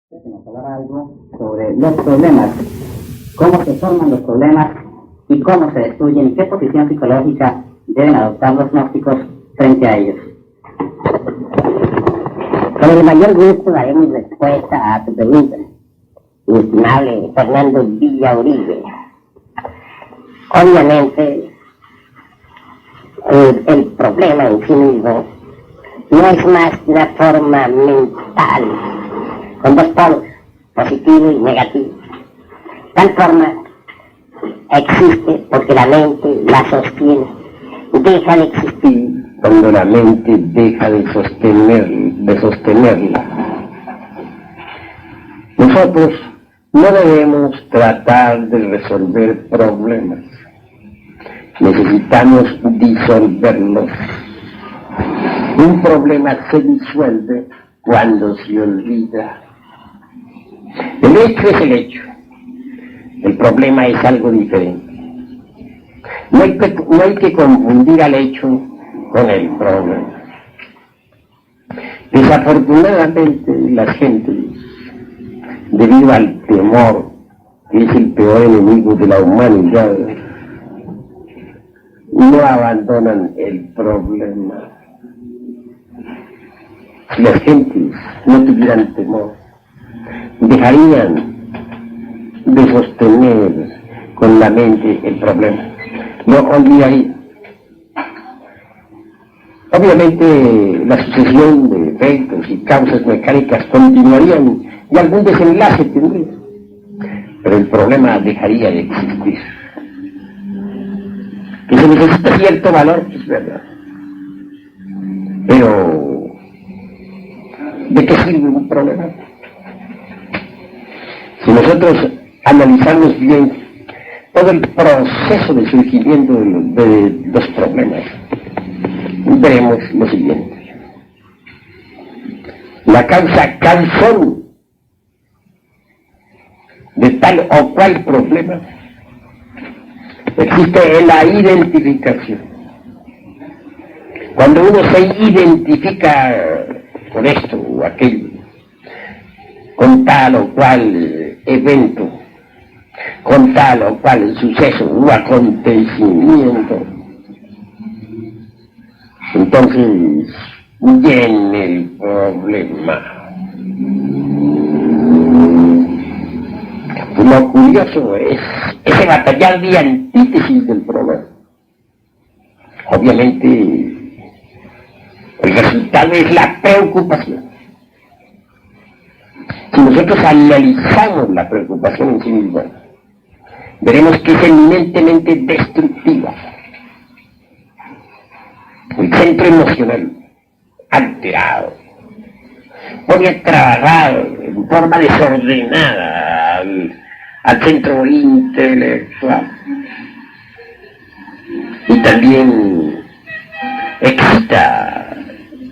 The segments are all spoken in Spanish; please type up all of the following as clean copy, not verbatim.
Que nos hablará algo sobre los problemas, cómo se forman los problemas y cómo se destruyen y qué posición psicológica deben adoptar los gnósticos frente a ellos. Con el mayor gusto daremos respuesta a tu pregunta, mi estimable Fernando Villauribe. Obviamente, el problema en sí mismo no es más que una forma mental, con dos polos, positivo y negativo. Tal forma existe porque la mente la sostiene, deja de existir cuando la mente deja de sostenerla. Nosotros no debemos tratar de resolver problemas, necesitamos disolverlos. Un problema se disuelve cuando se olvida. El hecho es el hecho. El problema es algo diferente. No hay que confundir al hecho con el problema. Desafortunadamente, las gentes, debido al temor, que es el peor enemigo de la humanidad, no abandonan el problema. Si las gentes no tuvieran temor, dejarían de sostener con la mente el problema, lo olvidarían. Obviamente la sucesión de efectos y causas mecánicas continuarían y algún desenlace tendría, pero el problema dejaría de existir. Que se necesita cierto valor, es verdad, pero ¿de qué sirve un problema? Si nosotros analizamos bien todo el proceso de surgimiento de los problemas, veremos lo siguiente. La causa causal de tal o cual problema existe en la identificación. Cuando uno se identifica con esto o aquello, con tal o cual evento, con tal o cual suceso o acontecimiento, entonces viene el problema. Lo curioso es ese batallar de antítesis del problema. Obviamente, el resultado es la preocupación. Si nosotros analizamos la preocupación en sí misma, veremos que es eminentemente destructiva. El centro emocional alterado pone a trabajar en forma desordenada al centro intelectual y también excita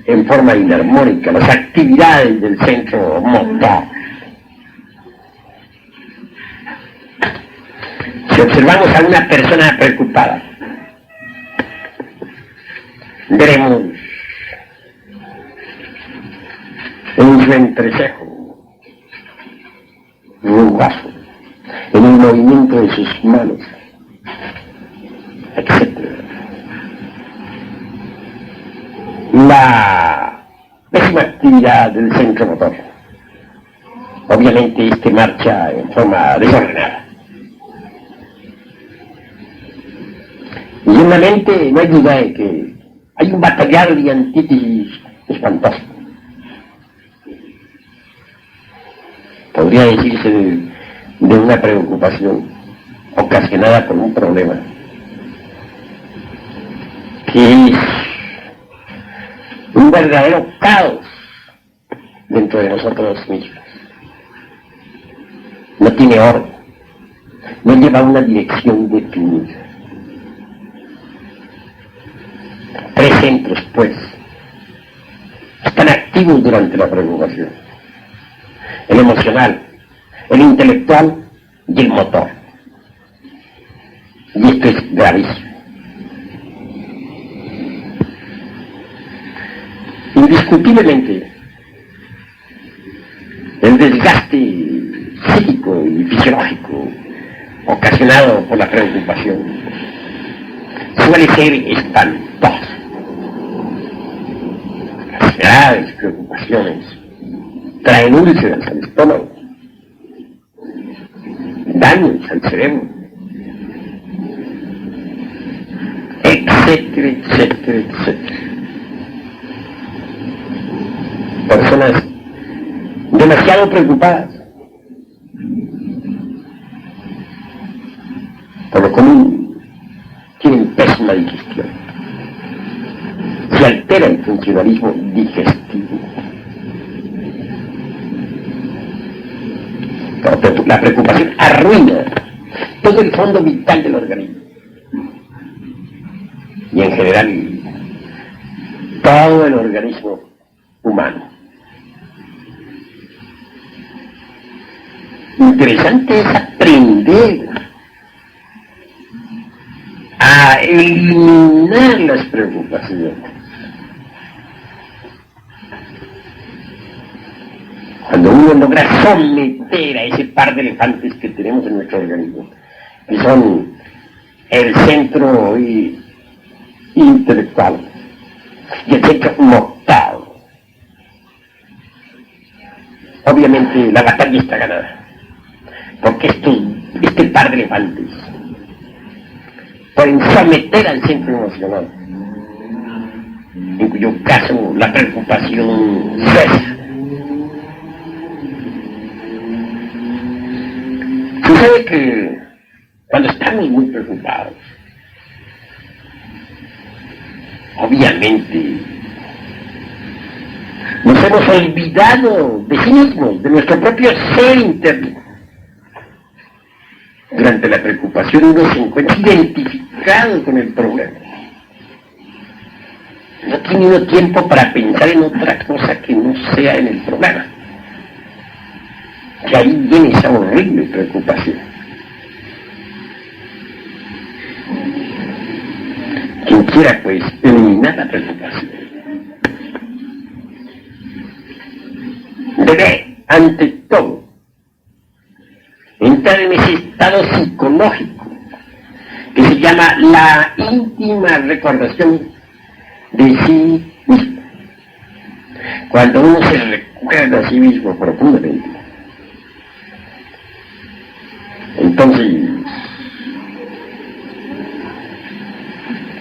en forma inarmónica las actividades del centro motor. Si observamos a una persona preocupada, veremos en su entrecejo rugoso, en el movimiento de sus manos, etc. La pésima actividad del centro motor. Obviamente marcha en forma desordenada. Y en la mente no hay duda de que hay un batallar de antítesis espantoso. Podría decirse de una preocupación ocasionada por un problema, que es un verdadero caos dentro de nosotros mismos. No tiene orden, no lleva una dirección definida. Tres centros, pues, están activos durante la preocupación: el emocional, el intelectual y el motor. Y esto es gravísimo. Indiscutiblemente, El desgaste psíquico y fisiológico ocasionado por la preocupación suele ser espantoso. Las graves preocupaciones traen úlceras al estómago, daños al cerebro, etcétera, etcétera, etcétera. Personas demasiado preocupadas por lo común tienen pésima digestión. Se altera el funcionalismo digestivo. La preocupación arruina todo el fondo vital del organismo. Y en general, todo el organismo humano. Interesante es aprender a eliminar las preocupaciones. Cuando uno logra someter a ese par de elefantes que tenemos en nuestro organismo, que son el centro intelectual y el centro motor, obviamente la batalla está ganada. Porque este par de elefantes pueden someter al centro emocional, en cuyo caso la preocupación cesa. Sucede que cuando estamos muy preocupados, obviamente nos hemos olvidado de sí mismos, de nuestro propio ser interno. Durante la preocupación uno se encuentra identificado con el problema. No tiene uno tiempo para pensar en otra cosa que no sea en el problema. Y ahí viene esa horrible preocupación. Quien quiera, pues, eliminar la preocupación debe, ante todo, entrar en ese estado psicológico que se llama la íntima recordación de sí mismo. Cuando uno se recuerda a sí mismo profundamente, entonces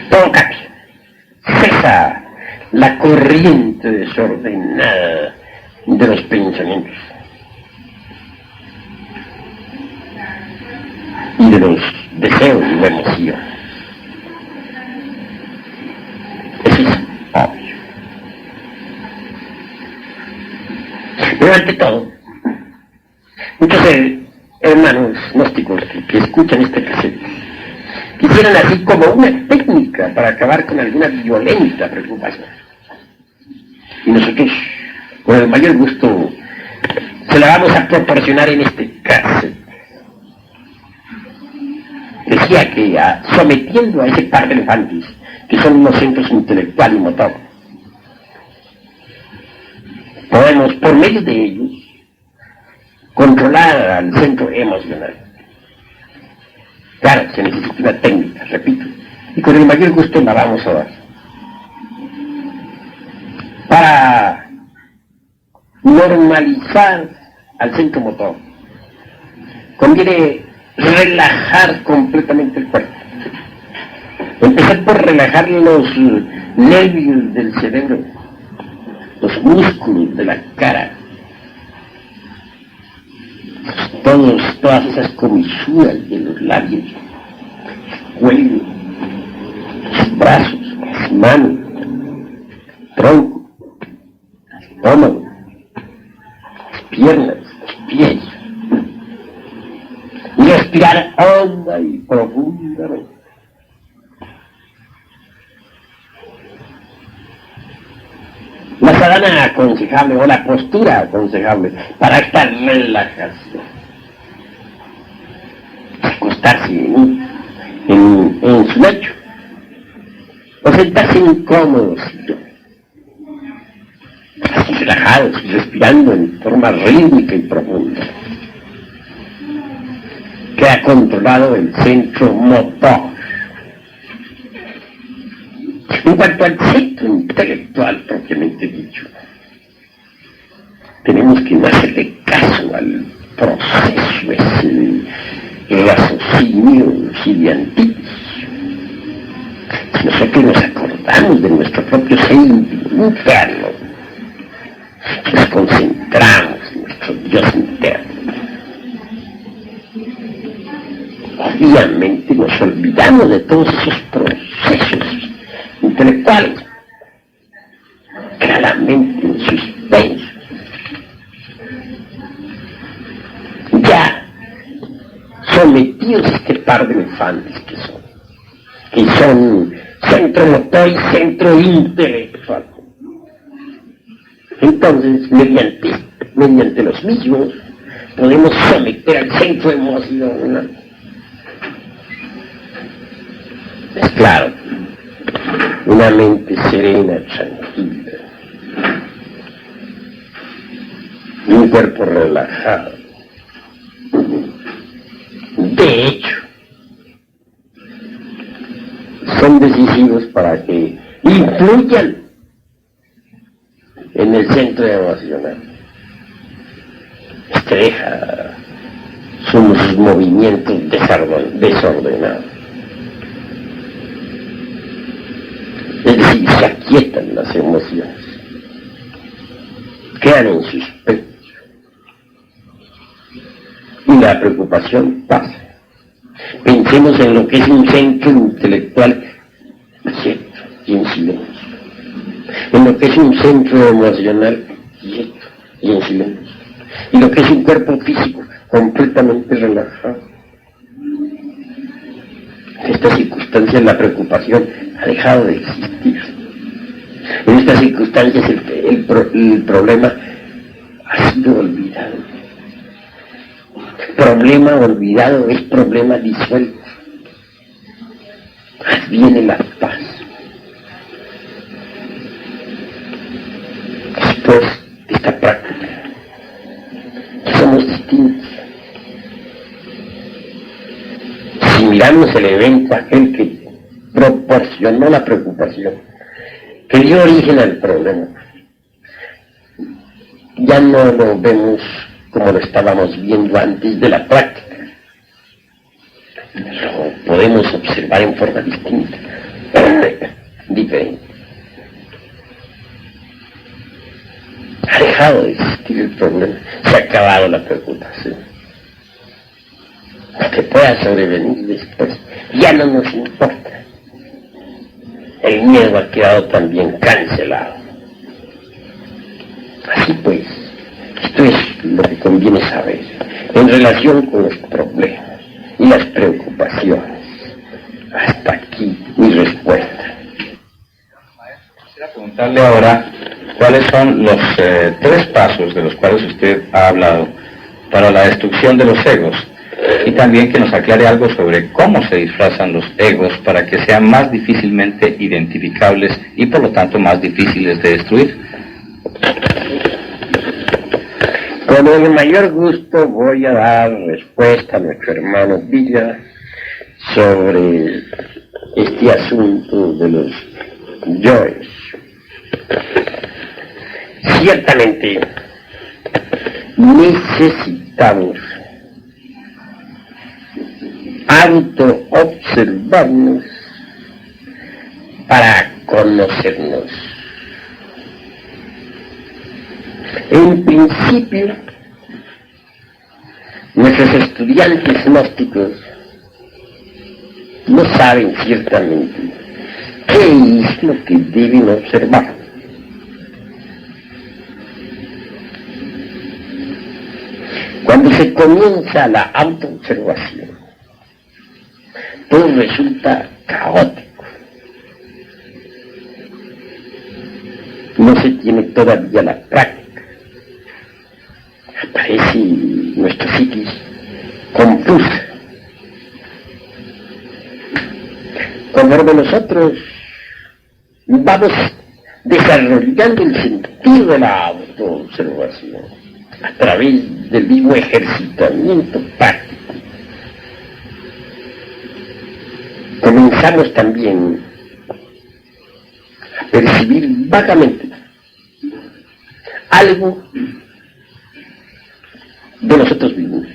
todo cambia. Cesa la corriente desordenada de los pensamientos y de los deseos y la emoción. Eso es obvio. Pero ante todo, muchos hermanos gnósticos que escuchan este cassette quisieran así como una técnica para acabar con alguna violenta preocupación. Y nosotros, con el mayor gusto, se la vamos a proporcionar en este cassette. Decía que sometiendo a ese par de elefantes, que son los centros intelectual y motor, podemos, por medio de ellos, controlar al centro emocional. Claro, se necesita una técnica, repito, y con el mayor gusto la vamos a dar. Para normalizar al centro motor, conviene relajar completamente el cuerpo. Empezar por relajar los nervios del cerebro, los músculos de la cara, todas esas comisuras de los labios, el cuello, los brazos, las manos, el tronco, el estómago, las piernas, los pies. Y respirar honda y profundamente. La sadhana aconsejable o la postura aconsejable para esta relajación. Acostarse en su lecho o sentarse incómodo, así relajados y respirando en forma rítmica y profunda, que ha controlado el centro motor. En cuanto al centro intelectual propiamente dicho, tenemos que no hacerle caso al proceso ese raciocinio gigantísimo. Si nosotros nos acordamos de nuestro propio ser interno, nos concentramos en nuestro Dios interno, obviamente nos olvidamos de todos esos procesos intelectuales, claramente en suspenso. Ya sometidos a este par de elefantes que son centro motor y centro intelectual. Entonces, mediante los mismos, podemos someter al centro emocional. Es claro, una mente serena, tranquila, y un cuerpo relajado. De hecho, son decisivos para que influyan en el centro emocional. Deja sus movimientos desordenados. Es decir, se aquietan las emociones, quedan en suspenso y la preocupación pasa. Pensemos en lo que es un centro intelectual quieto y en silencio, en lo que es un centro emocional quieto y en silencio, y lo que es un cuerpo físico completamente relajado. En estas circunstancias la preocupación ha dejado de existir. En estas circunstancias el problema ha sido olvidado. Problema olvidado es problema disuelto. Viene la paz. Después de esta práctica, somos distintos. Si miramos el evento aquel que proporcionó la preocupación, que dio origen al problema, ya no lo vemos como lo estábamos viendo antes de la práctica. Lo podemos observar en forma distinta, diferente. Ha dejado de existir el problema, se ha acabado la preocupación. Lo que pueda sobrevenir después ya no nos importa. El miedo ha quedado también cancelado. Así pues, esto es lo que conviene saber en relación con los problemas y las preocupaciones. Hasta aquí mi respuesta. Quisiera preguntarle ahora cuáles son los 3 pasos de los cuales usted ha hablado para la destrucción de los egos, y también que nos aclare algo sobre cómo se disfrazan los egos para que sean más difícilmente identificables y por lo tanto más difíciles de destruir. Con el mayor gusto voy a dar respuesta a nuestro hermano Villa sobre este asunto de los yoes. Ciertamente necesitamos auto-observarnos para conocernos. En principio, nuestros estudiantes gnósticos no saben ciertamente qué es lo que deben observar. Cuando se comienza la autoobservación, todo resulta caótico. No se tiene todavía la práctica. Aparece nuestra psiquis confusa. Conforme nosotros vamos desarrollando el sentido de la autoobservación a través del mismo ejercitamiento práctico. Comenzamos también a percibir vagamente algo de nosotros mismos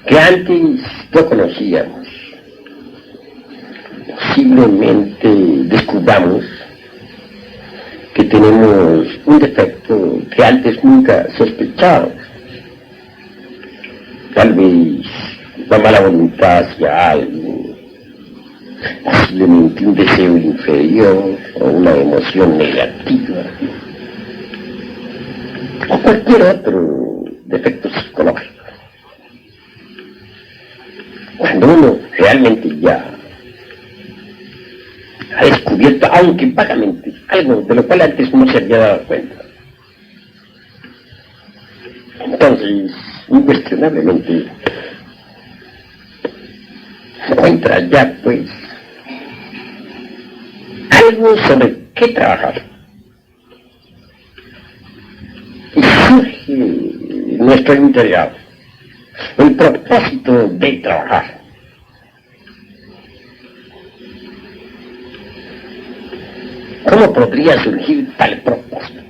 que antes no conocíamos. Posiblemente descubramos que tenemos un defecto que antes nunca sospechábamos. Tal vez la mala voluntad hacia algo, posiblemente un deseo inferior o una emoción negativa, o cualquier otro defecto psicológico. Cuando uno realmente ya ha descubierto, aunque vagamente, algo de lo cual antes no se había dado cuenta, entonces, incuestionablemente, se encuentra ya, pues, algo sobre qué trabajar. Y surge en nuestro interior el propósito de trabajar. ¿Cómo podría surgir tal propósito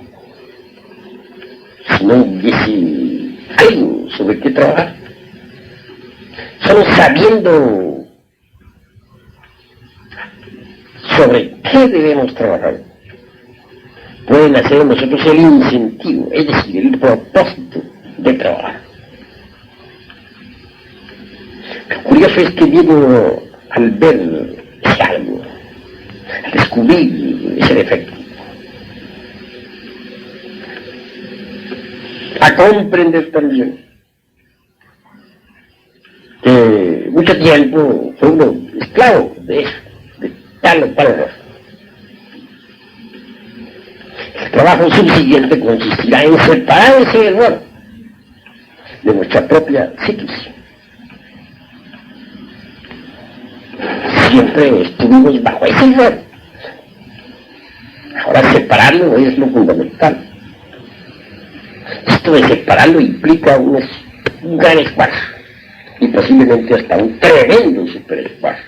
si no hubiese algo sobre qué trabajar? Solo sabiendo sobre qué debemos trabajar puede nacer en nosotros el incentivo, es decir, el propósito de trabajar. Lo curioso es que viene al ver ese algo, al descubrir ese defecto, a comprender también que mucho tiempo fue uno esclavo de eso, de tal o cual error. El trabajo subsiguiente consistirá en separar ese error de nuestra propia psiquis. Siempre estuvimos bajo ese error. Ahora separarlo es lo fundamental. Esto de separarlo implica un gran esfuerzo y posiblemente hasta un tremendo superesfuerzo.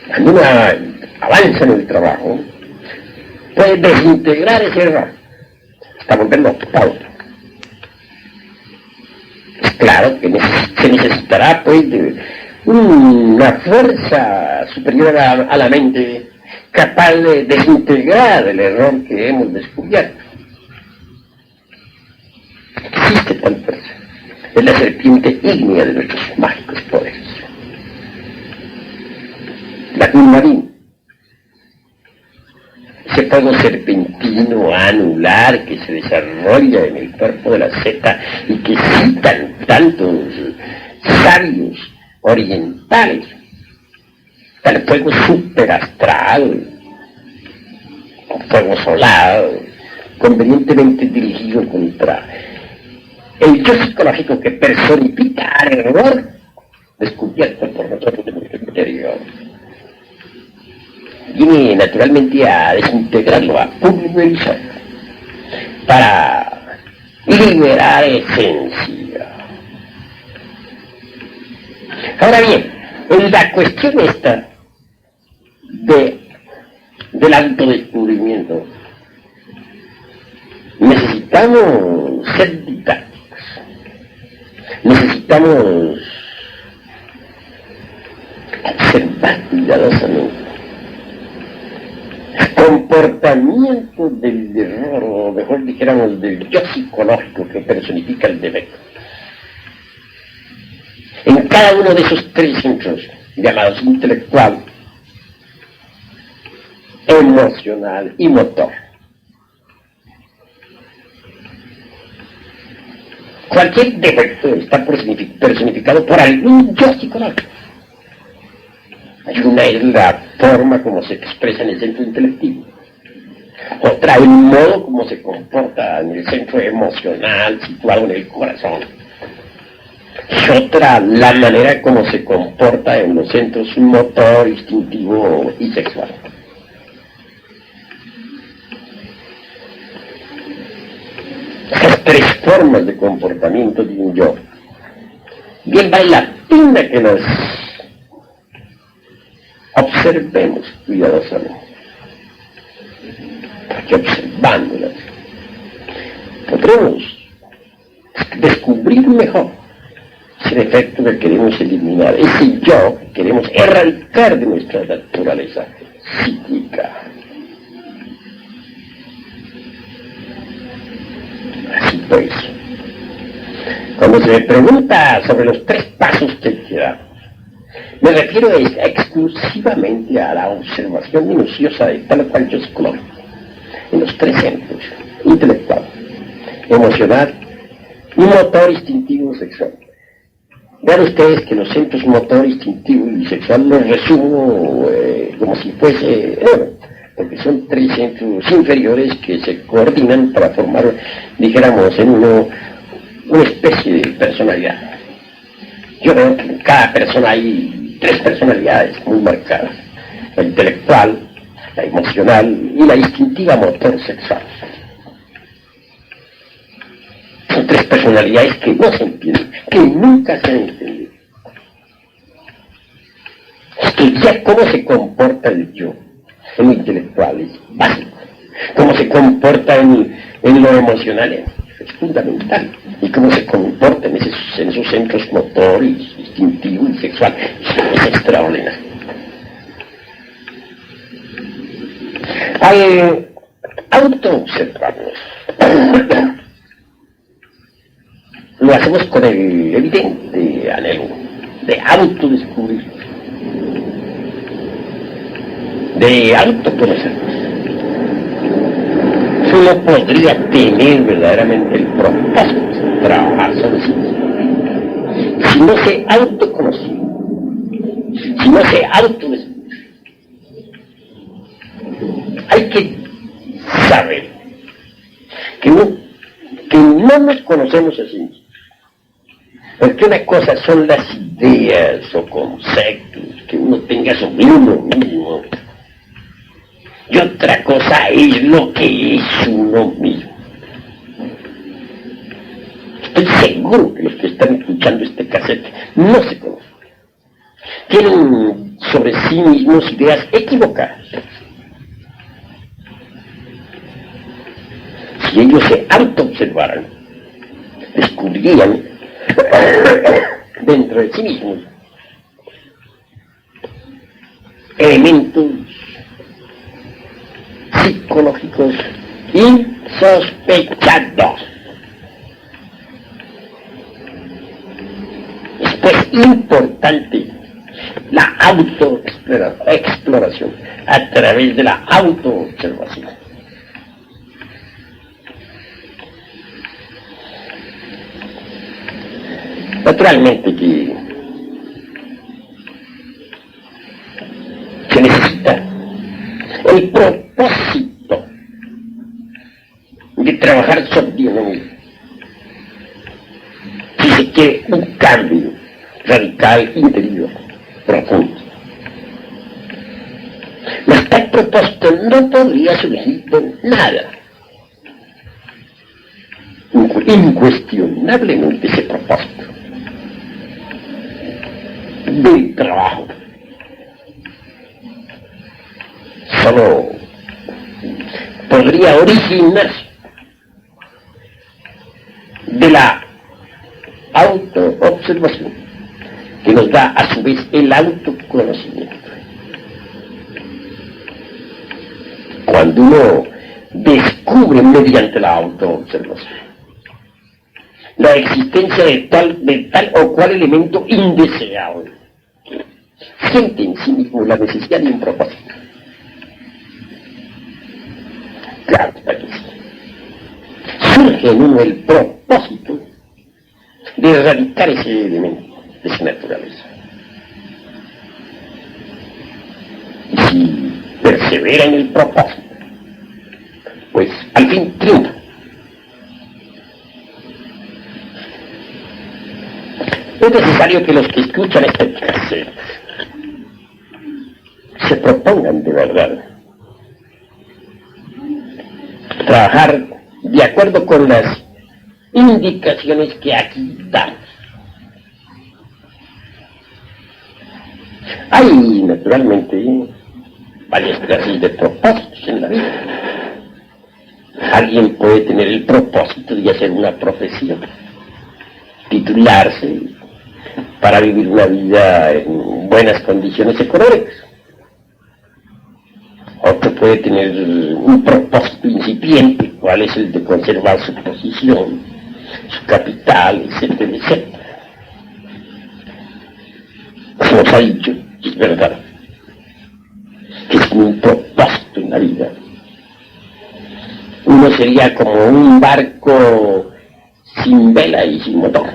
Cuando uno avanza en el trabajo, puede desintegrar ese error hasta volverlo pauta. Es claro que se necesitará, pues, de una fuerza superior a la mente capaz de desintegrar el error que hemos descubierto. Existe tal fuerza. Es la serpiente ígnea de nuestros mágicos poderes. La Kundalini. Ese fuego serpentino anular que se desarrolla en el cuerpo de la zeta y que citan tantos sabios orientales, el fuego superastral, un fuego solar, convenientemente dirigido contra el yo psicológico que personifica el error descubierto por nosotros en nuestro interior. Viene naturalmente a desintegrarlo, a pulverizarlo, para liberar esencia. Ahora bien, en la cuestión esta del autodescubrimiento, necesitamos ser didácticos, necesitamos observar cuidadosamente el comportamiento del error, o mejor dijéramos del yo psicológico que personifica el defecto. En cada uno de esos tres centros, llamados intelectual, emocional y motor. Cualquier defecto está personificado por algún yo psicológico. Una es la forma como se expresa en el centro intelectivo. Otra, el modo como se comporta en el centro emocional situado en el corazón. Y otra, la manera como se comporta en los centros motor, instintivo y sexual. Esas tres formas de comportamiento de un yo. Bien vale la pena que las observemos cuidadosamente. Porque observándolas podremos descubrir mejor ese defecto que queremos eliminar, ese yo que queremos erradicar de nuestra naturaleza psíquica. Así pues, cuando se me pregunta sobre los tres pasos que hay que dar, me refiero exclusivamente a la observación minuciosa de tal cual yo psicológico, en los tres centros: intelectual, emocional y motor, instintivo, sexual. Vean ustedes que los centros motor, instintivo y sexual los resumo como si fuese, porque son tres centros inferiores que se coordinan para formar, dijéramos, en una especie de personalidad. Yo veo que en cada persona hay tres personalidades muy marcadas: la intelectual, la emocional y la instintiva motor sexual. Son tres personalidades que no se entienden, que nunca se han entendido. Estudiar cómo se comporta el yo en lo intelectual es básico. Cómo se comporta en lo emocional es fundamental. Y cómo se comporta en esos centros motor, instintivo y sexual es extraordinario. Al autoobservarnos, lo hacemos con el evidente anhelo de autodescubrir, de autoconocernos. Solo podría tener verdaderamente el propósito de trabajar sobre sí mismo si no se autoconoce, si no se autodescubre. Hay que saber que no nos conocemos así mismos. Porque una cosa son las ideas o conceptos que uno tenga sobre uno mismo, y otra cosa es lo que es uno mismo. Estoy seguro que los que están escuchando este cassette no se conocen. Tienen sobre sí mismos ideas equivocadas. Si ellos se autoobservaran, descubrirían dentro de sí mismos elementos psicológicos insospechados. Es pues importante la autoexploración a través de la autoobservación. Naturalmente que se necesita el propósito de trabajar sobre uno mismo. Si se quiere un cambio radical, interior, profundo. Mas tal propósito no podría surgir de nada. Incuestionablemente ese propósito del trabajo solo podría originarse de la autoobservación, que nos da a su vez el autoconocimiento. Cuando uno descubre mediante la autoobservación la existencia de tal o cual elemento indeseable, siente en sí mismo la necesidad de un propósito. Claro que sí. Surge en uno el propósito de erradicar ese elemento de su naturaleza. Y si persevera en el propósito, pues al fin triunfa. es necesario que los que escuchan este cassette se propongan de verdad trabajar de acuerdo con las indicaciones que aquí damos. Hay, naturalmente, varias clases de propósitos en la vida. Alguien puede tener el propósito de hacer una profesión, titularse para vivir una vida en buenas condiciones económicas. Otro puede tener un propósito incipiente, cuál es el de conservar su posición, su capital, etcétera, etcétera. Se nos ha dicho, es verdad, que es un propósito en la vida. Uno sería como un barco sin vela y sin motor,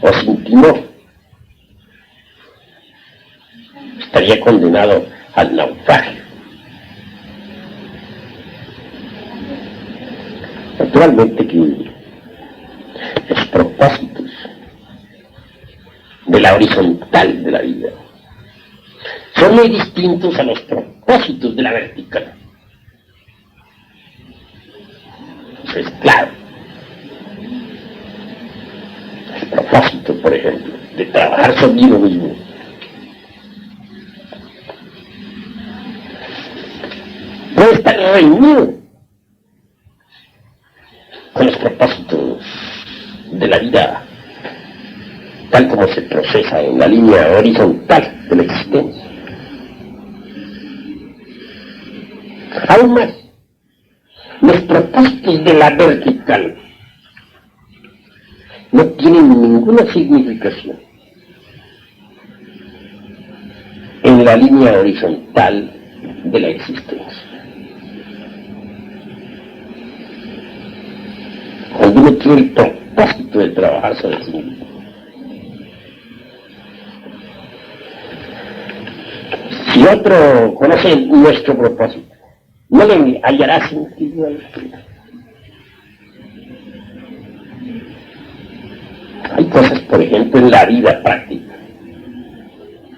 o sin timón. Estaría condenado al naufragio. Naturalmente que los propósitos de la horizontal de la vida son muy distintos a los propósitos de la vertical. Eso es claro. El propósito, por ejemplo, de trabajar sobre uno mismo puede estar reunido con los propósitos de la vida tal como se procesa en la línea horizontal de la existencia. Aún más, los propósitos de la vertical no tienen ninguna significación en la línea horizontal de la existencia. Cuando uno tiene el propósito de trabajar sobre sí mismo, si otro conoce nuestro propósito, no le hallará sentido al vida. Hay cosas, por ejemplo, en la vida práctica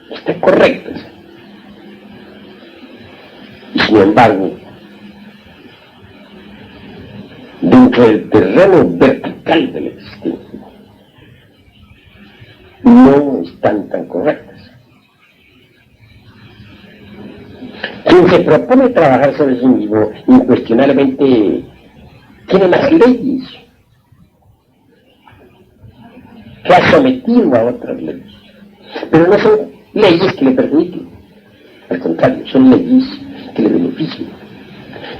que están correctas, y sin embargo, dentro del terreno vertical de la existencia, no están tan correctas. Quien se propone trabajar sobre sí mismo, incuestionablemente tiene las leyes que ha sometido a otras leyes, pero no son leyes que le permiten, al contrario, son leyes que le benefician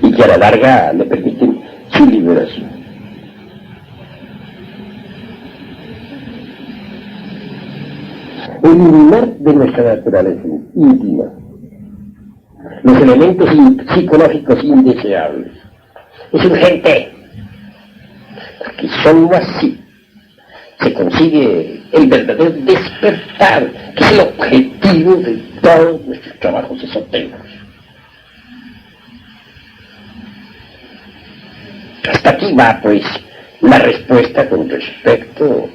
y que a la larga le permiten su liberación. Eliminar de nuestra naturaleza íntima los elementos psicológicos indeseables es urgente, porque sólo así se consigue el verdadero despertar, que es el objetivo de todos nuestros trabajos esotéricos. Hasta aquí va, pues, la respuesta con respecto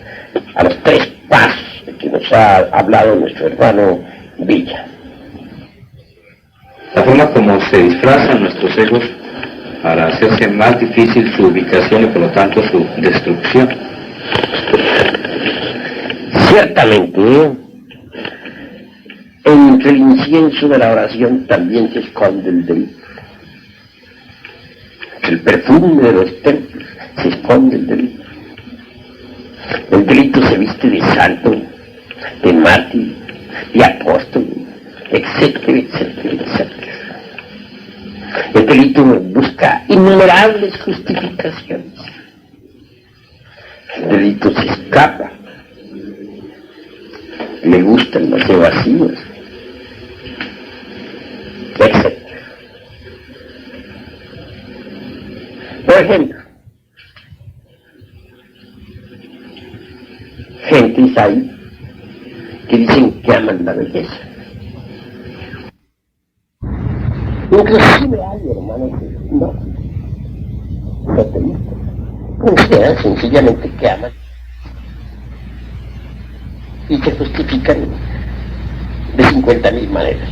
a los 3 pasos de que nos ha hablado nuestro hermano Villa. La forma como se disfrazan nuestros egos para hacerse más difícil su ubicación y por lo tanto su destrucción. Ciertamente, entre el incienso de la oración también se esconde el delito. Entre el perfume de los templos se esconde el delito. El delito se viste de santo, de mártir, de apóstol, etcétera, etcétera, etcétera. El delito busca innumerables justificaciones. El delito se escapa. Le gustan los evasivos, etc. Por ejemplo, gentes hay que dicen que aman la belleza. Inclusive hay hermanos que no te gustan. Consideran sencillamente que aman y se justifican de 50.000 maneras.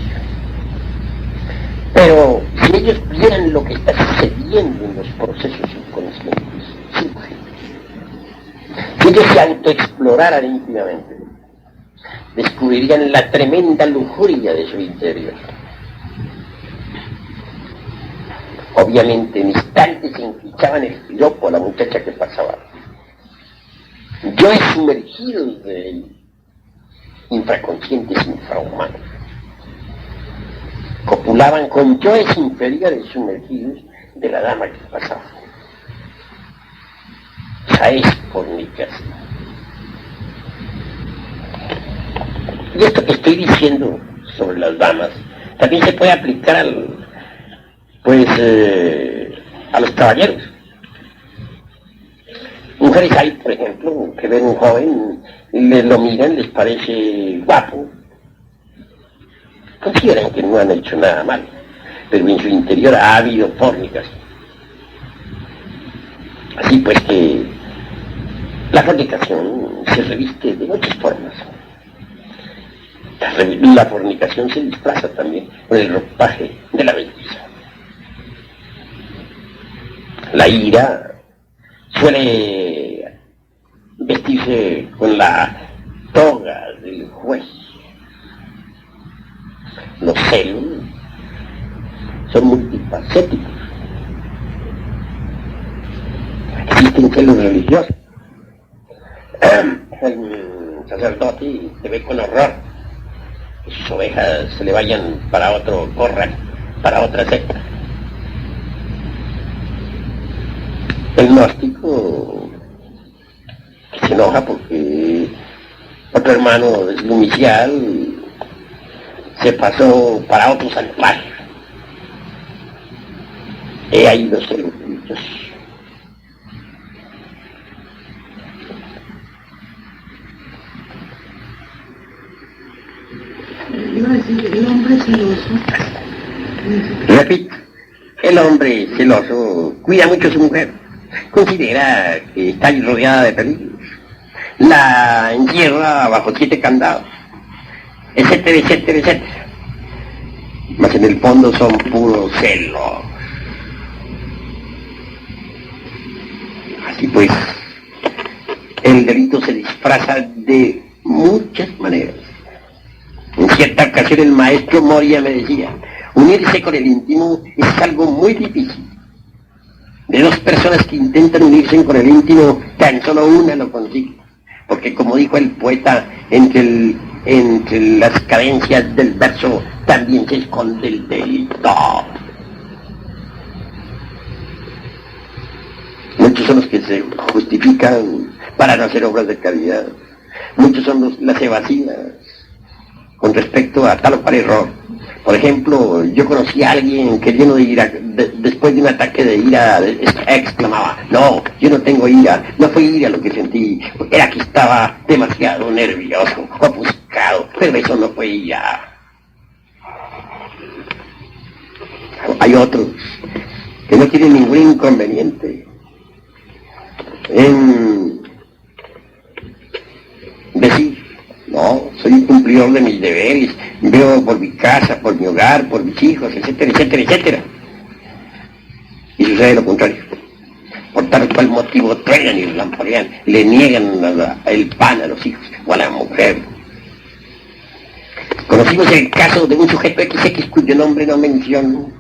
Pero si ellos vieran lo que está sucediendo en los procesos subconscientes, si ellos se autoexploraran íntimamente, descubrirían la tremenda lujuria de su interior. Obviamente en instantes se enfichaban el piropo a la muchacha que pasaba. Yo he sumergido de infraconscientes infrahumanos. Copulaban con yoes inferiores sumergidos de la dama que pasaba. Esa es fornicación. Y esto que estoy diciendo sobre las damas también se puede aplicar a los caballeros. Mujeres hay, por ejemplo, que ven un joven, lo miran, les parece guapo, consideran que no han hecho nada mal, pero en su interior ha habido fornicación. Así pues que la fornicación se reviste de muchas formas. La fornicación se disfraza también con el ropaje de la belleza. La ira suele vestirse con la toga del juez. Los celos son multifacéticos. Existen celos religiosos. El sacerdote se ve con horror que sus ovejas se le vayan para otro corral, para otra secta. El gnóstico se enoja porque otro hermano inicial se pasó para otro santuario. He ahí los celos religiosos. Iba a decir, el hombre celoso. Repito, el hombre celoso cuida mucho a su mujer, considera que está rodeada de peligros, la encierra bajo 7 candados, etcétera, etcétera, etcétera. Mas en el fondo son puros celos. Así pues, el delito se disfraza de muchas maneras. En cierta ocasión el maestro Moria me decía, unirse con el íntimo es algo muy difícil. De 2 personas que intentan unirse con el íntimo, tan solo una lo consigue. Porque como dijo el poeta, entre las cadencias del verso también se esconde el delito. Muchos son los que se justifican para no hacer obras de caridad. Muchos son las evasivas con respecto a tal o cual error. Por ejemplo, yo conocí a alguien que lleno de ira, después de un ataque de ira, exclamaba, no, yo no tengo ira, no fue ira lo que sentí, era que estaba demasiado nervioso, ofuscado, pero eso no fue ira. Hay otros que no tienen ningún inconveniente en decir, no, soy un cumplidor de mis deberes, veo por mi casa, por mi hogar, por mis hijos, etcétera, etcétera, etcétera. Y sucede lo contrario. Por tal cual motivo truenan y lamparean, le niegan el pan a los hijos o a la mujer. Conocimos el caso de un sujeto XX cuyo nombre no menciono.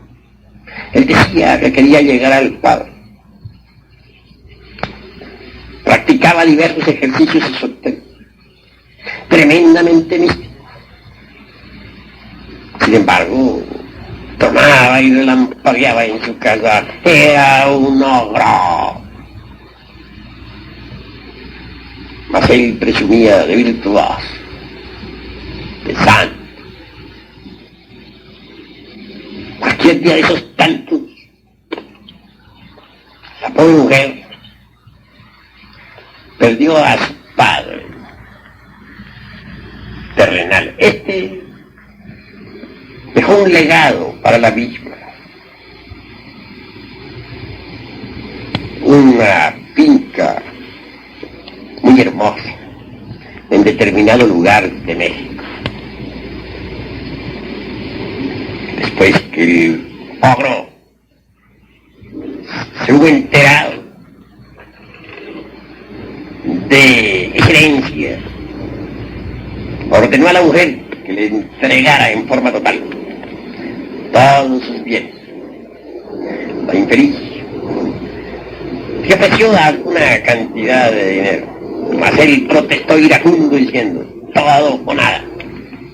Él decía que quería llegar al Padre. Practicaba diversos ejercicios esotéricos, tremendamente místicos. Sin embargo, tomaba y relampagueaba en su casa. Era un ogro. Mas él presumía de virtuoso, de santo. Cualquier día de esos tantos, la pobre mujer perdió a su padre terrenal. Este dejó un legado para la misma. Una finca muy hermosa en determinado determinado lugar de México. Después que el ogro se hubo enterado de esa herencia, ordenó a la mujer que le entregara en forma total todos sus bienes. La infeliz que ofreció alguna cantidad de dinero, mas él protestó iracundo diciendo, todo o nada.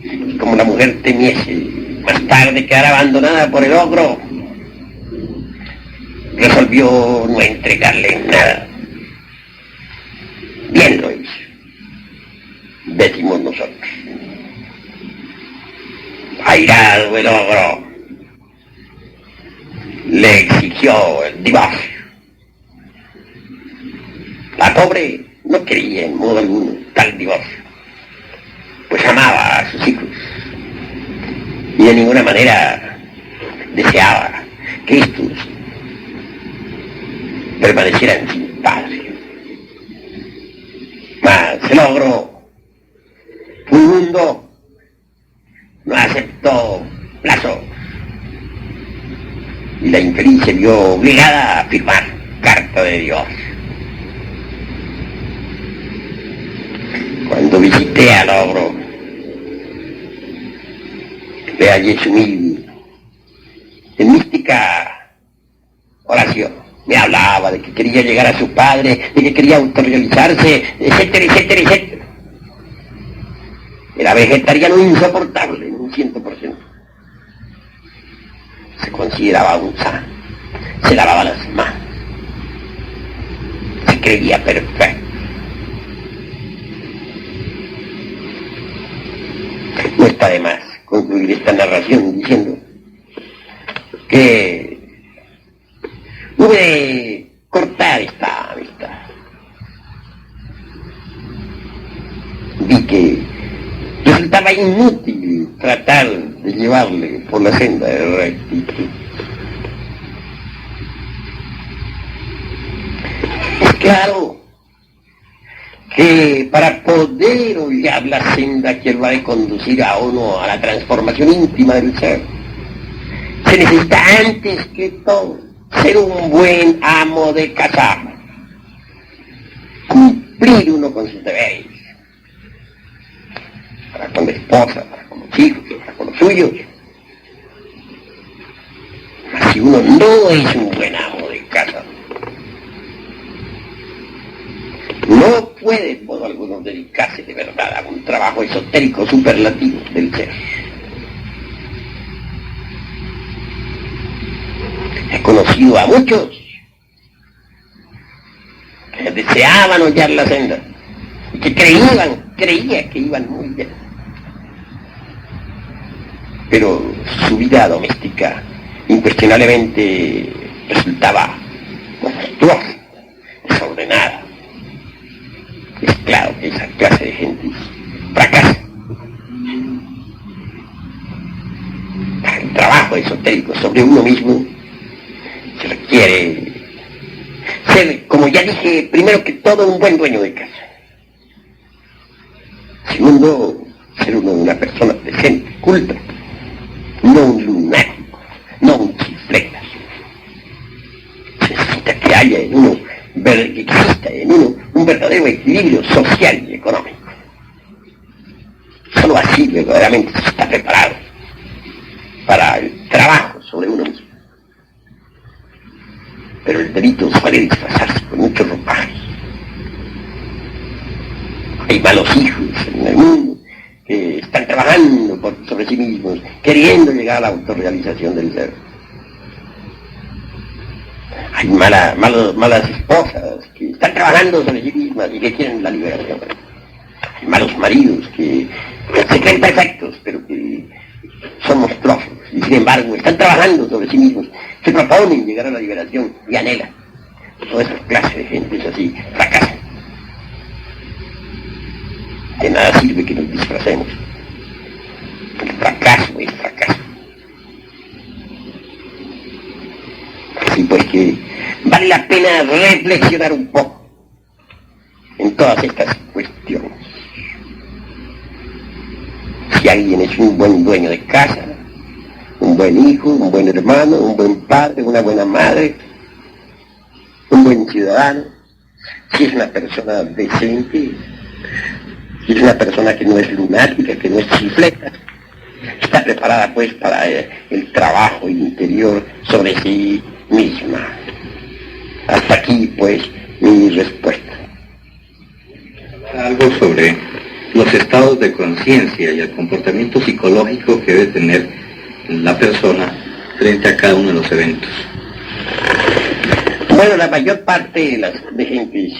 Y como la mujer temiese más tarde quedar abandonada por el ogro, resolvió no entregarle nada. Bien lo hizo, decimos nosotros. Airado el ogro, le exigió el divorcio. La pobre no quería en modo alguno tal divorcio, pues amaba a sus hijos y de ninguna manera deseaba que estos permanecieran sin padre. Mas el ogro, furibundo, no aceptó plazo y la infeliz se vio obligada a firmar carta de divorcio. Cuando visité al ogro, le hallé sumido en mística oración. Me hablaba de que quería llegar a su padre, de que quería autorrealizarse, etcétera, etcétera, etcétera. Era vegetariano insoportable, en un 100%. Se consideraba un santo, se lavaba las manos, se creía perfecto. No está de más concluir esta narración diciendo que hube de cortar esta amistad. Vi que resultaba inútil tratar de llevarle por la senda de rectitud. Es claro que para poder hollar la senda que va a conducir a uno a la transformación íntima del ser, se necesita antes que todo ser un buen amo de casa, cumplir uno con sus deberes, para con la esposa, para con los hijos, para con los suyos. Mas si uno no es un buen amo de casa, no puede en modo alguno dedicarse de verdad a un trabajo esotérico superlativo del ser. He conocido a muchos que deseaban hollar la senda y que creía que iban muy bien. Pero su vida doméstica incuestionablemente resultaba conflictuosa, desordenada. Es claro que esa clase de gente fracasa. Para el trabajo esotérico sobre uno mismo se requiere ser, como ya dije, primero que todo un buen dueño de casa. Segundo, ser uno una persona decente, culta, no un lunático, no un chifletas. Se necesita que haya en uno, que exista en uno un verdadero equilibrio social y económico. Solo así verdaderamente se está preparado para el trabajo sobre uno mismo. Pero el delito suele disfrazarse con muchos ropajes. Hay malos hijos en el mundo que están trabajando sobre sí mismos, queriendo llegar a la autorrealización del ser. Hay malas esposas que están trabajando sobre sí mismas y que quieren la liberación. Hay malos maridos que se creen perfectos, pero que son monstruosos y sin embargo están trabajando sobre sí mismos, se proponen llegar a la liberación y anhelan. Toda esa clase de gente es así, fracasan. De nada sirve que nos disfracemos. El fracaso es fracaso. Así pues que vale la pena reflexionar un poco en todas estas cuestiones. Si alguien es un buen dueño de casa, un buen hijo, un buen hermano, un buen padre, una buena madre, un buen ciudadano, si es una persona decente, si es una persona que no es lunática, que no es chifleta, está preparada pues para el trabajo interior sobre sí misma. Hasta aquí pues mi respuesta. Algo sobre los estados de conciencia y el comportamiento psicológico que debe tener la persona frente a cada uno de los eventos. Bueno, la mayor parte de gente,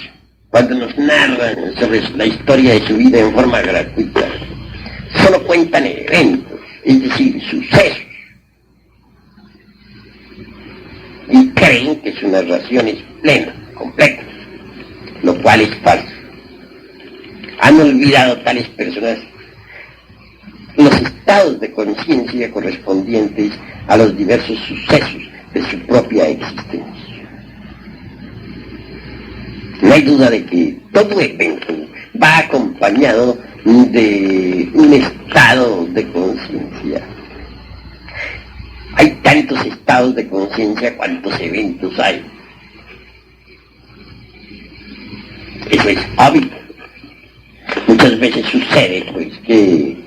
cuando nos narran sobre la historia de su vida en forma gratuita, solo cuentan eventos, es decir, sucesos. Y creen que su narración es plena, completa, lo cual es falso. Han olvidado tales personas los estados de conciencia correspondientes a los diversos sucesos de su propia existencia. No hay duda de que todo evento va acompañado de un estado de conciencia. Hay tantos estados de conciencia cuantos eventos hay. Eso es obvio. Muchas veces sucede, pues, que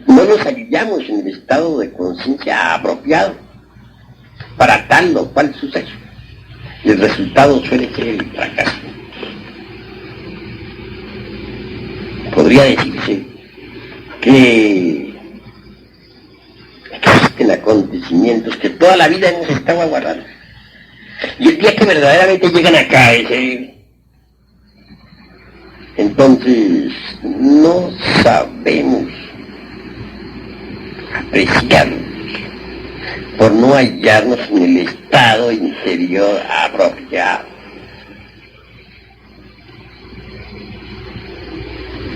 no nos hallamos en el estado de conciencia apropiado para tal o cual suceso. Y el resultado suele ser el fracaso. Podría decirse que existen acontecimientos que toda la vida hemos estado aguardando. Y el día que verdaderamente llegan a caer, entonces no sabemos apreciarlos por no hallarnos en el estado interior apropiado.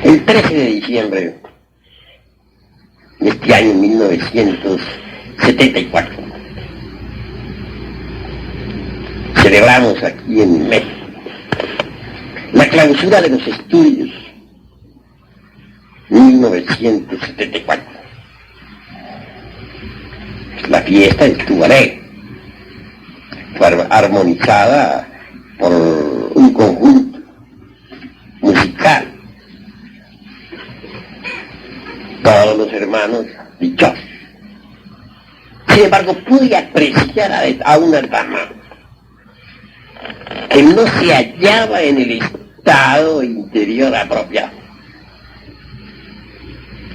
El 13 de diciembre de este año 1974 celebramos aquí en México la clausura de los estudios 1974. La fiesta estuvo alegre, fue armonizada por un conjunto musical. Todos los hermanos dichosos. Sin embargo, pude apreciar a una dama que no se hallaba en el estado interior apropiado.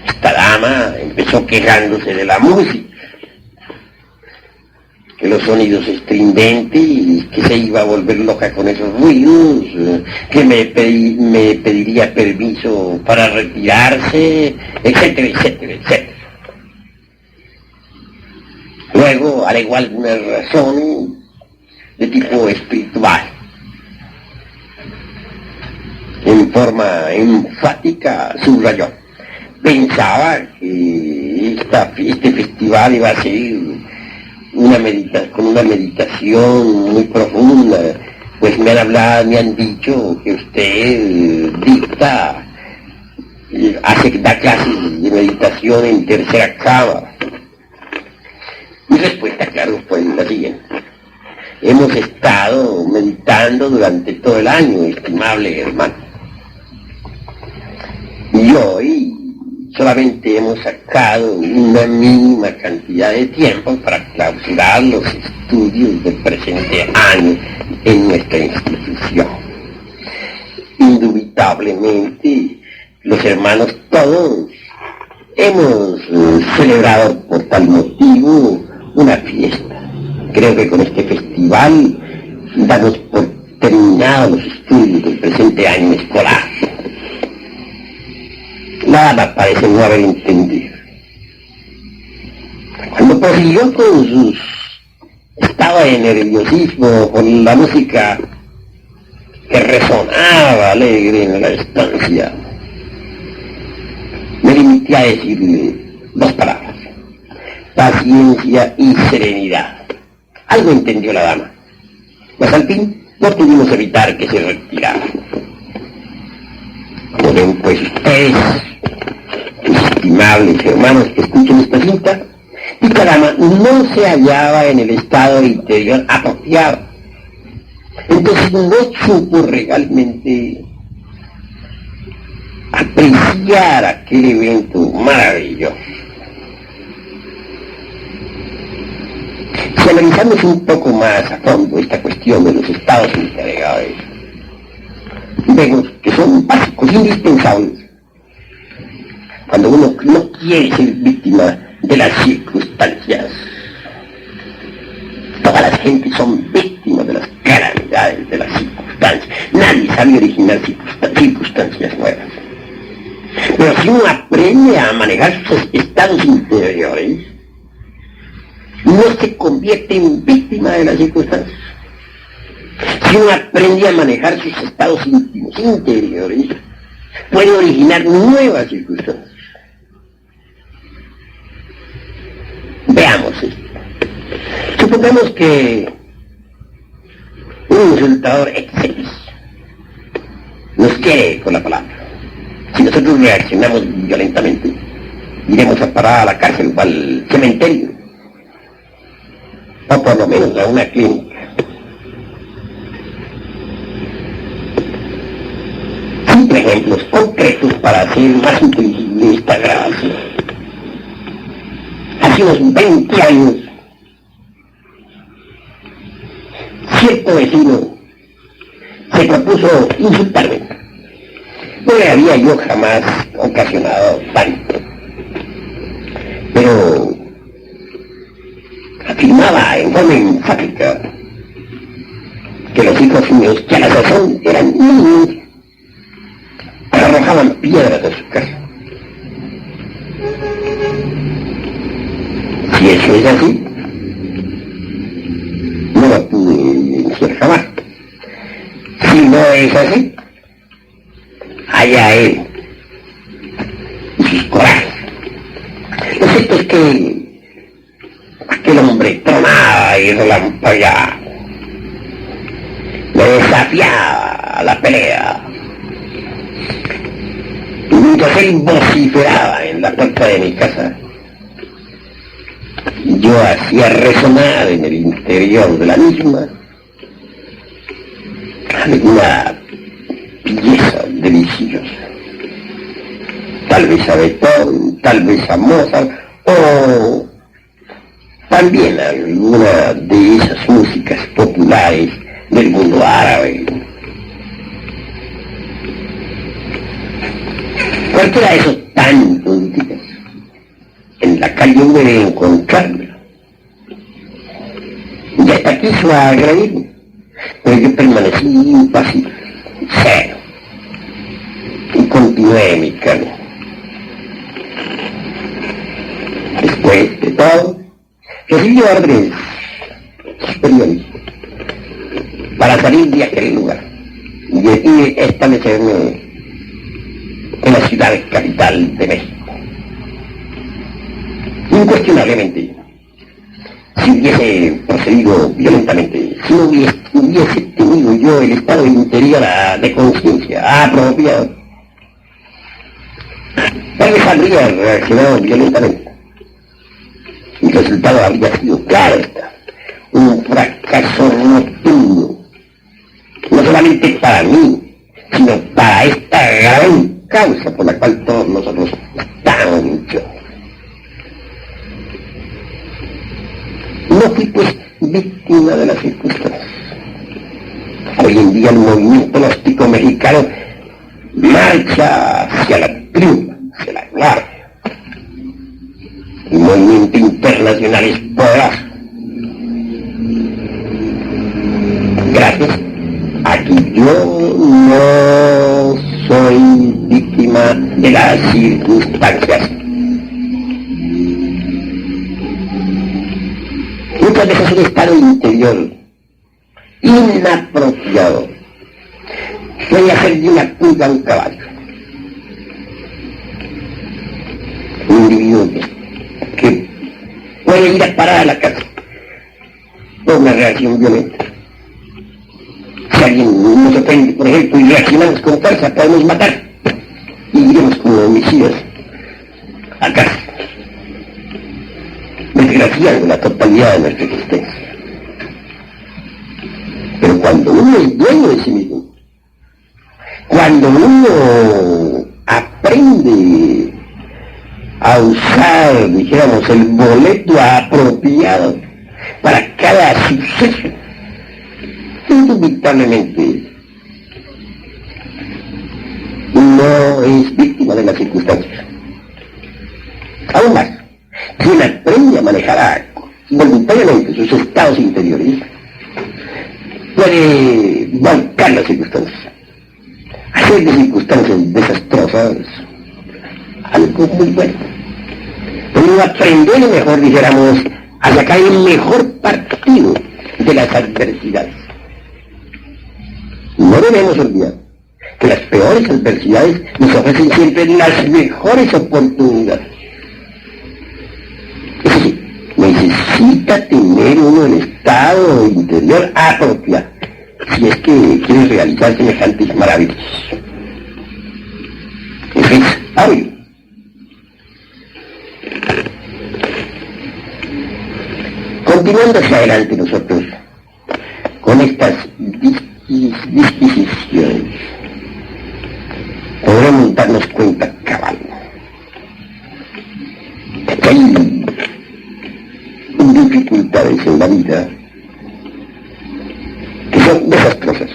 Esta dama empezó quejándose de la música, que los sonidos estridentes, que se iba a volver loca con esos ruidos, que me pediría permiso para retirarse, etcétera, etcétera, etcétera. Luego alegó algunas razones de tipo espiritual. En forma enfática subrayó. Pensaba que este festival iba a ser con una meditación muy profunda, pues me han dicho que usted da clases de meditación en tercera cámara. Mi respuesta, claro, fue la siguiente. Hemos estado meditando durante todo el año, estimable hermano. Y hoy solamente hemos sacado una mínima cantidad de tiempo para clausurar los estudios del presente año en nuestra institución. Indubitablemente, los hermanos todos hemos celebrado por tal motivo una fiesta. Creo que con este festival damos por terminados los estudios del presente año escolar. Nada parece no haber entendido. Cuando prosiguió con sus estados de nerviosismo con la música que resonaba alegre en la estancia, me limité a decirle dos palabras: paciencia y serenidad. Algo entendió la dama, mas al fin no pudimos evitar que se retirara. Como ven pues ustedes, estimables hermanos que escuchen esta cinta, Picalama no se hallaba en el estado interior apropiado. Entonces no supo realmente apreciar aquel evento maravilloso. Si analizamos un poco más a fondo esta cuestión de los estados interiores, vemos que son básicos, indispensables, cuando uno no quiere ser víctima de las circunstancias. Todas las gentes son víctimas de las calamidades de las circunstancias. Nadie sabe originar circunstancias nuevas. Pero si uno aprende a manejar sus estados interiores, no se convierte en víctima de las circunstancias. Si uno aprende a manejar sus estados íntimos interiores, puede originar nuevas circunstancias. Veamos esto. Supongamos que un insultador exceso nos quiere con la palabra. Si nosotros reaccionamos violentamente, iremos a parar a la cárcel o al cementerio, o por lo menos a una clínica. Simple ejemplos concretos para hacer más inteligible esta grabación. Hace unos 20 años, cierto vecino se propuso insultarme. No le había yo jamás ocasionado tanto, pero afirmaba en forma enfática que los hijos míos, que a la sazón eran niños, arrojaban piedras de su casa. Si eso es así, no lo pude decir jamás. Si no es así, allá él y sus corajes. Lo cierto es que aquel hombre tronaba y relampagueaba, me desafiaba a la pelea. Y mientras él vociferaba en la puerta de mi casa, yo hacía resonar en el interior de la misma alguna pieza deliciosa. Tal vez a Beethoven, tal vez a Mozart, o también alguna de esas músicas populares del mundo árabe. Cualquiera de esos tantos días, en la calle hube de encontrarme. Y hasta quiso agredirme, pero yo permanecí impasible, cero, y continué mi camino. Después de todo, recibí órdenes superiores para salir de aquel lugar y establecerme en la ciudad capital de México. Incuestionablemente, si hubiese procedido violentamente, si no hubiese tenido yo el estado interior de conciencia apropiado, tal vez habría reaccionado violentamente. El resultado habría sido, claro está, un fracaso rotundo, no solamente para mí, sino para esta gran causa por la cual todos nosotros estamos luchando. No fui pues víctima de las circunstancias. Hoy en día el movimiento gnóstico mexicano marcha hacia la triunfa, hacia la gloria. El movimiento internacional es poderoso. Gracias a que yo no soy víctima de las circunstancias. Muchas veces el estado interior inapropiado puede hacer de una pulga un caballo. Un individuo que puede ir a parar a la casa por una reacción violenta. Si alguien nos ofende, por ejemplo, y reaccionamos con fuerza, podemos matar y iremos como homicidas. desgraciando la totalidad de nuestra existencia. Pero cuando uno es dueño de sí mismo, cuando uno aprende a usar, dijéramos, el boleto apropiado para cada suceso, indubitablemente no es víctima de las circunstancias. Aún más, quien aprende a manejar voluntariamente sus estados interiores puede volcar las circunstancias, hacer de circunstancias desastrosas algo muy bueno. Puede aprender mejor, dijéramos, a sacar el mejor partido de las adversidades. No debemos olvidar que las peores adversidades nos ofrecen siempre las mejores oportunidades. Es decir, necesita tener uno el estado interior apropiado si es que quiere realizar semejantes maravillas. Eso es obvio. Continuando hacia adelante nosotros con estas disquisiciones, podremos darnos cuenta cabal que hay dificultades en la vida que son desastrosas,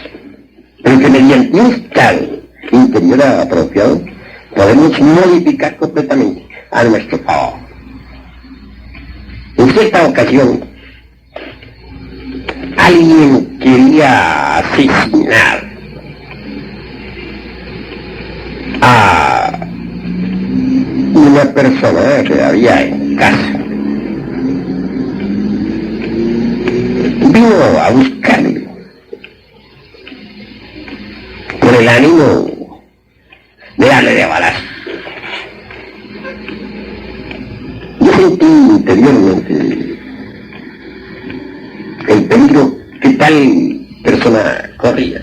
pero que mediante un estado interior apropiado podemos modificar completamente a nuestro favor. En cierta ocasión, alguien quería asesinar a una persona que había en casa. Vino a buscarle con el ánimo de darle de balazo. Yo sentí interiormente el peligro que tal persona corría.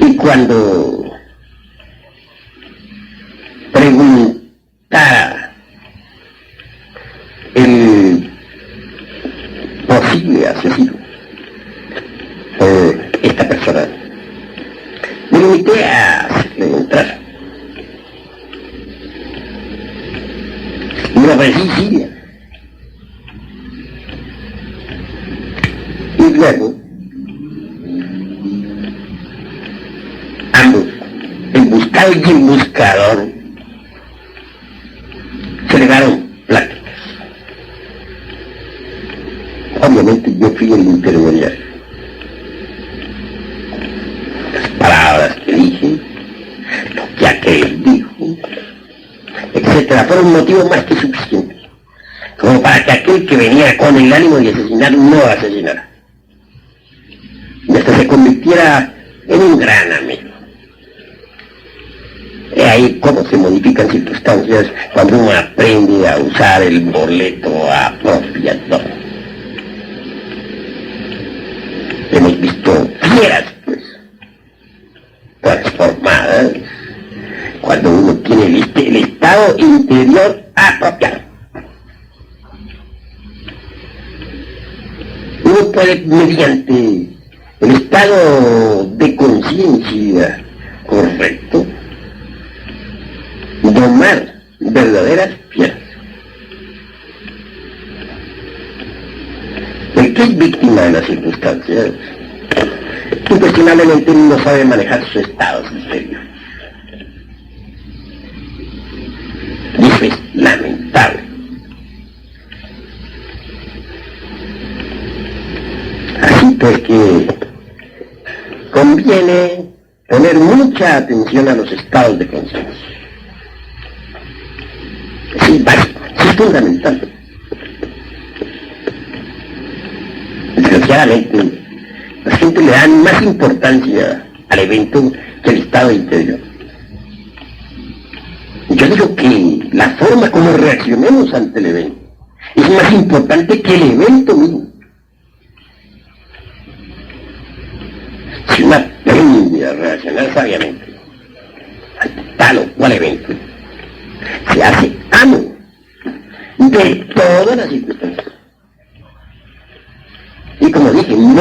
Y cuando preguntara el posible asesino por esta persona, me limité a hacerle entrar. Y me ofrecí Siria. Y luego, ambos, el buscado y el buscador, se le daron pláticas. Obviamente yo fui el intermediario. Las palabras que dije, lo que aquel dijo, etcétera, fueron motivos más que suficientes como para que aquel que venía con el ánimo de asesinar no asesinara y hasta se convirtiera en un gran amigo. Es ahí cómo se modifican circunstancias cuando uno aprende a usar el boleto apropiado. Hemos visto fieras, pues, transformadas cuando uno tiene el estado interior apropiado. Uno puede, mediante el estado de conciencia correcto, domar verdaderas fieras. El que es víctima de las circunstancias, incuestionablemente no sabe manejar sus estados interiores. Y eso es lamentable. Así pues que conviene poner mucha atención a los estados de conciencia. Sí, básico, sí, es fundamental. Desgraciadamente, la gente le da más importancia al evento que al estado interior. Yo digo que la forma como reaccionemos ante el evento es más importante que el evento mismo. Si uno aprende a reaccionar sabiamente ante tal o cual evento, se hace amo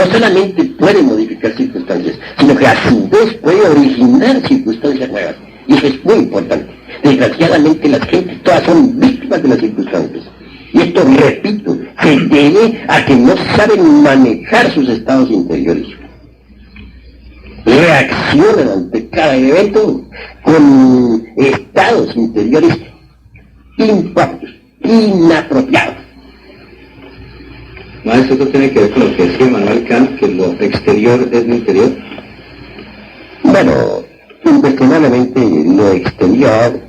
no solamente puede modificar circunstancias, sino que a su vez puede originar circunstancias nuevas. Y eso es muy importante. Desgraciadamente las gentes todas son víctimas de las circunstancias. Y esto, repito, se debe a que no saben manejar sus estados interiores. Reaccionan ante cada evento con estados interiores impropios, inapropiados. Maestro, esto tiene que ver con lo que decía Manuel Kant, que lo exterior es lo interior. Bueno, incuestionablemente lo exterior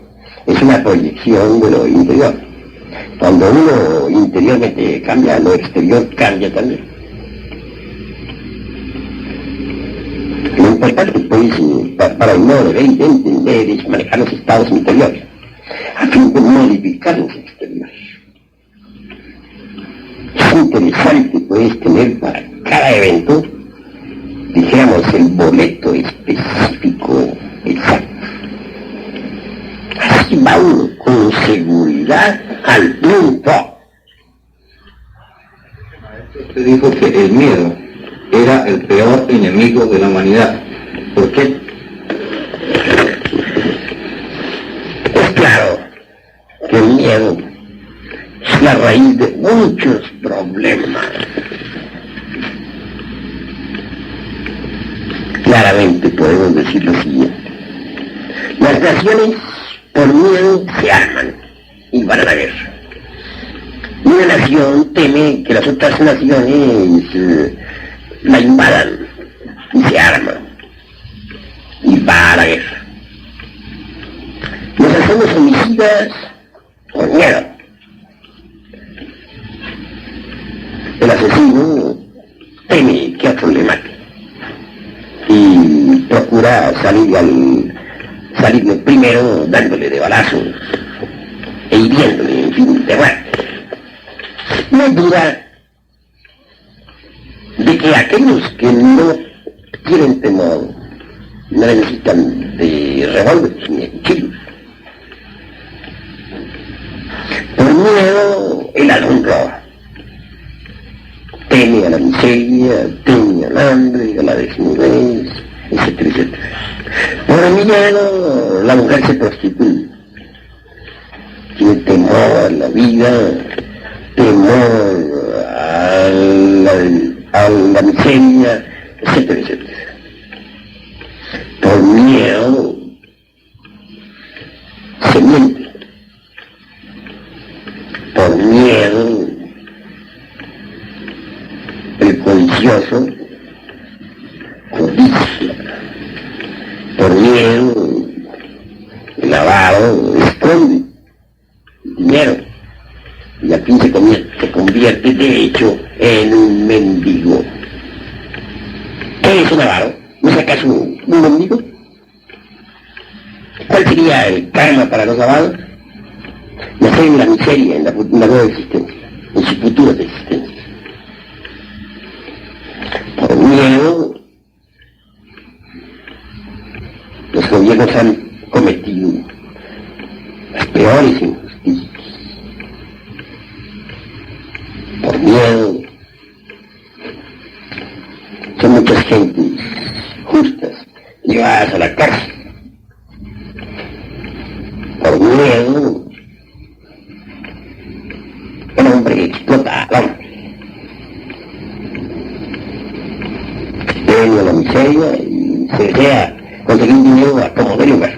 es una proyección de lo interior. Cuando uno interiormente cambia, lo exterior cambia también. Lo importante, pues, para el modo de entender es manejar los estados interiores, a fin de modificar los exteriores. Es interesante, pues, tener para cada evento, dijéramos, el boleto específico exacto. Así va uno con seguridad al punto. Usted dijo que el miedo era el peor enemigo de la humanidad. ¿Por qué? Es claro que el miedo es la raíz de muchos problemas. Claramente podemos decir lo siguiente: las naciones por miedo se arman y van a la guerra. Una nación teme que las otras naciones la invadan y se arma y va a la guerra. Nos hacemos homicidas por miedo. El asesino teme que otro le mate y procura salirle primero dándole de balazos e hiriéndole, en fin, de muerte. No hay duda de que aquellos que no tienen temor no necesitan de revólveres ni de cuchillos. Por miedo, el ladrón roba. Teme a la miseria, teme al hambre, a la desnudez, etcétera, etcétera. Por miedo, la mujer se prostituye. Tiene temor a la vida, temor a la miseria, etcétera, etcétera. Por miedo, se miente. Por miedo, el codicioso codicia. Por miedo, el avaro esconde dinero y al fin se convierte de hecho en un mendigo. ¿Qué es un avaro? ¿No es acaso un mendigo? ¿Cuál sería el karma para los avaros? Nacer en la miseria, en la nueva existencia, en su futura existencia. Por miedo, los gobiernos han cometido las peores injusticias. Por miedo, son muchas gentes justas llevadas a la cárcel. Por miedo, el hombre explota al hombre. Teme a la miseria y se desea conseguir dinero a como de lugar.